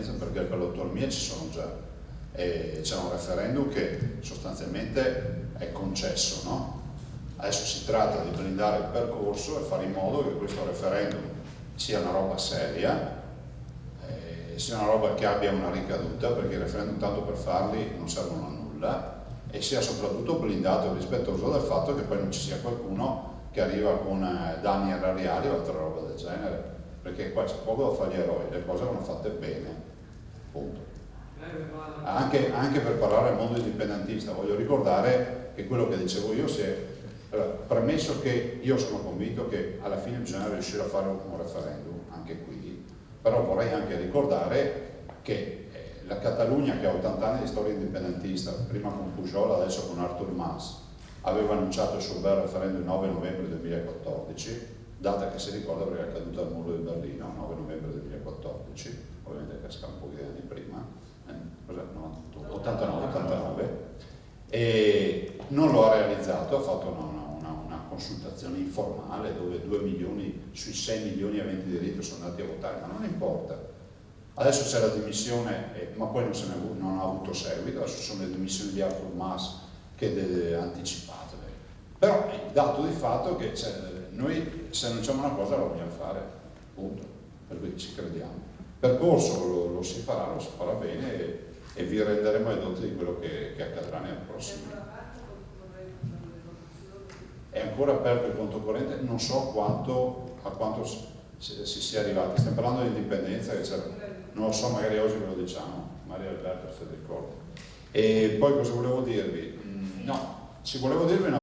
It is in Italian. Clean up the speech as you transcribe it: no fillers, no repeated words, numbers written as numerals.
l'indipendenza perché per l'autonomia ci sono già. C'è un referendum che sostanzialmente è concesso, no? Adesso si tratta di blindare il percorso e fare in modo che questo referendum sia una roba seria, sia una roba che abbia una ricaduta, perché i referendum tanto per farli non servono a nulla, e sia soprattutto blindato e rispettoso del fatto che poi non ci sia qualcuno che arriva con danni erariali o altra roba del genere, perché qua c'è poco da fare gli eroi, le cose vanno fatte bene, punto. Anche per parlare al mondo indipendentista voglio ricordare che quello che dicevo io premesso che io sono convinto che alla fine bisogna riuscire a fare un referendum anche qui, però vorrei anche ricordare che la Catalogna, che ha 80 anni di storia indipendentista, prima con Pujol, adesso con Artur Mas, aveva annunciato il suo bel referendum il 9 novembre 2014, data che si ricorda perché è caduta il muro di Berlino, 9 novembre 2014, ovviamente casca un po' di anni prima, 89, e non lo ha realizzato, ha fatto una consultazione informale dove 2 milioni sui 6 milioni aventi diritto sono andati a votare, ma non importa. Adesso c'è la dimissione, ma poi non ha avuto seguito, adesso sono le dimissioni di Artur Mas che anticipate. Però è il dato di fatto che noi se annunciamo una cosa la vogliamo fare, punto, per cui ci crediamo. Il percorso lo si farà bene e vi renderemo edoti di quello che accadrà nel prossimo. È ancora aperto il conto corrente, non so a quanto si sia arrivati, stiamo parlando di indipendenza, non lo so, magari oggi ve lo diciamo, Maria Alberto se ricorda. E poi cosa volevo dirvi? No, ci volevo dirvi una